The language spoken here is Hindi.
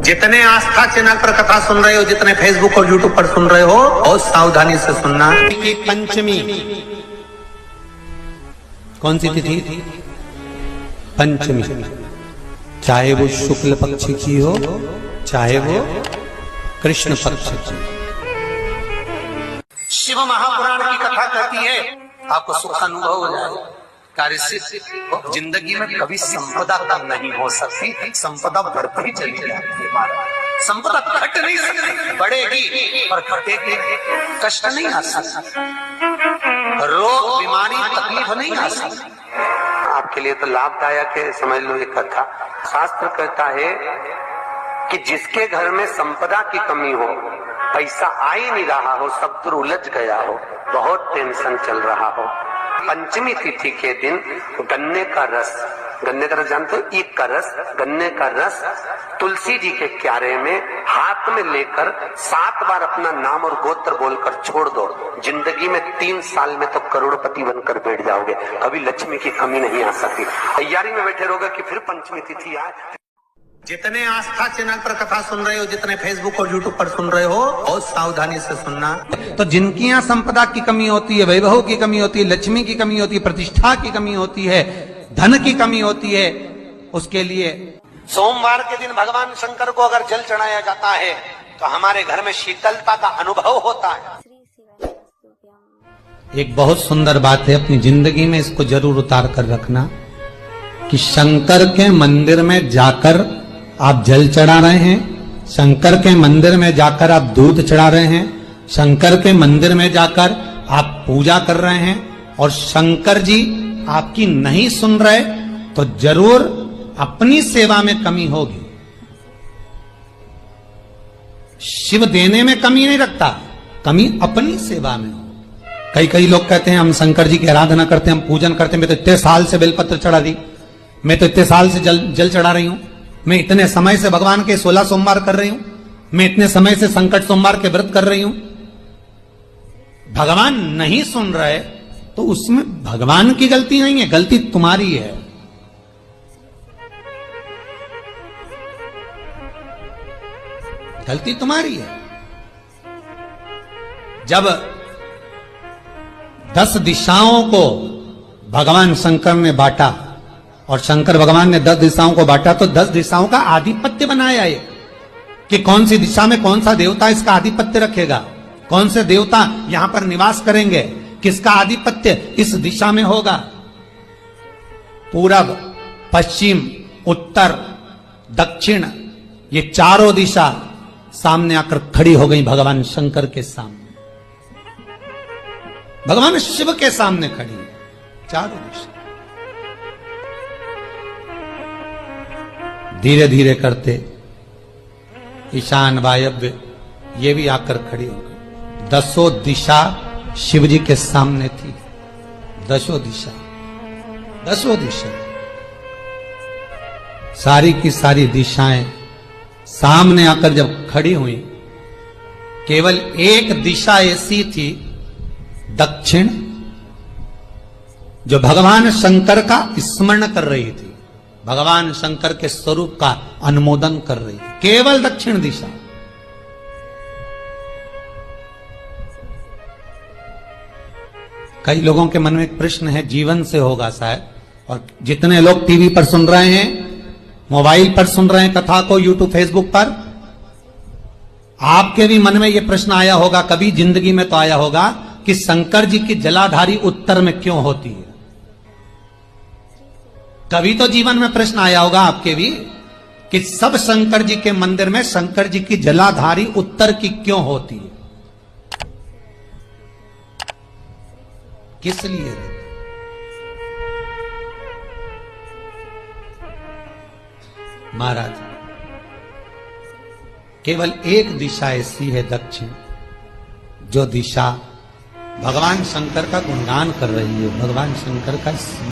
जितने आस्था चैनल पर कथा सुन रहे हो, जितने फेसबुक और यूट्यूब पर सुन रहे हो, बहुत सावधानी से सुनना। पंचमी कौन सी तिथि? पंचमी। चाहे वो शुक्ल पक्ष की हो, चाहे वो कृष्ण पक्ष की। शिव महापुराण की कथा कहती है आपको सुख अनुभव हो जाए। कार्य से जिंदगी में कभी संपदा कम नहीं हो सकती, संपदा बढ़ती चली जाती है। संपदा घट नहीं सकती, बढ़ेगी और घटेगी। कष्ट नहीं आ सकता, रोग बीमारी तकलीफ नहीं आ सकती। आपके लिए तो लाभदायक है, समझ लो ये कथा। शास्त्र कहता है कि जिसके घर में संपदा की कमी हो, पैसा आ ही नहीं रहा हो, सब दूर उलझ गया हो, बहुत टेंशन चल रहा हो, पंचमी तिथि के दिन गन्ने का रस जानते हो? ईख का रस, गन्ने का रस तुलसी जी के क्यारे में हाथ में लेकर 7 बार अपना नाम और गोत्र बोलकर छोड़ दो। जिंदगी में 3 साल में तो करोड़पति बनकर बैठ जाओगे, कभी लक्ष्मी की कमी नहीं आ सकती। तैयारी में बैठे रहोगे कि फिर पंचमी तिथि आए। जितने आस्था चैनल पर कथा सुन रहे हो, जितने फेसबुक और यूट्यूब पर सुन रहे हो, बहुत सावधानी से सुनना। तो जिनकी यहाँ संपदा की कमी होती है, वैभव की कमी होती है, लक्ष्मी की कमी होती है, प्रतिष्ठा की कमी होती है, धन की कमी होती है, उसके लिए सोमवार के दिन भगवान शंकर को अगर जल चढ़ाया जाता है तो हमारे घर में शीतलता का अनुभव होता है। एक बहुत सुंदर बात है, अपनी जिंदगी में इसको जरूर उतार कर रखना कि शंकर के मंदिर में जाकर आप जल चढ़ा रहे हैं, शंकर के मंदिर में जाकर आप दूध चढ़ा रहे हैं, शंकर के मंदिर में जाकर आप पूजा कर रहे हैं और शंकर जी आपकी नहीं सुन रहे तो जरूर अपनी सेवा में कमी होगी। शिव देने में कमी नहीं रखता, कमी अपनी सेवा में हो। कई लोग कहते हैं हम शंकर जी की आराधना करते हैं, हम पूजन करते हैं, मैं तो इतने साल से बेलपत्र चढ़ा दी, मैं तो इतने साल से जल चढ़ा रही हूं, मैं इतने समय से भगवान के 16 सोमवार कर रही हूं, मैं इतने समय से संकट सोमवार के व्रत कर रही हूं। भगवान नहीं सुन रहे तो उसमें भगवान की गलती नहीं है, गलती तुम्हारी है। गलती तुम्हारी है। जब 10 दिशाओं को भगवान शंकर ने बांटा और शंकर भगवान ने 10 दिशाओं को बांटा तो 10 दिशाओं का आधिपत्य बनाया ये कि कौन सी दिशा में कौन सा देवता इसका आधिपत्य रखेगा, कौन से देवता यहां पर निवास करेंगे, किसका आधिपत्य इस दिशा में होगा। पूरब, पश्चिम, उत्तर, दक्षिण, ये चारों दिशा सामने आकर खड़ी हो गई भगवान शंकर के सामने, भगवान शिव के सामने खड़ी, चारों दिशा। धीरे धीरे करते ईशान, वायव्य ये भी आकर खड़ी हो गई। 10 दिशा शिव जी के सामने थी, 10 दिशा, 10 दिशा, सारी की सारी दिशाएं सामने आकर जब खड़ी हुई, केवल एक दिशा ऐसी थी दक्षिण, जो भगवान शंकर का स्मरण कर रही थी, भगवान शंकर के स्वरूप का अनुमोदन कर रही थी, केवल दक्षिण दिशा। कई लोगों के मन में एक प्रश्न है, जीवन से होगा शायद, और जितने लोग टीवी पर सुन रहे हैं, मोबाइल पर सुन रहे हैं कथा को, यूट्यूब, फेसबुक पर, आपके भी मन में यह प्रश्न आया होगा, कभी जिंदगी में तो आया होगा कि शंकर जी की जलाधारी उत्तर में क्यों होती है। कभी तो जीवन में प्रश्न आया होगा आपके भी कि सब शंकर जी के मंदिर में शंकर जी की जलाधारी उत्तर की क्यों होती है, किस लिए। महाराज, केवल एक दिशा ऐसी है दक्षिण, जो दिशा भगवान शंकर का गुणगान कर रही है, भगवान शंकर का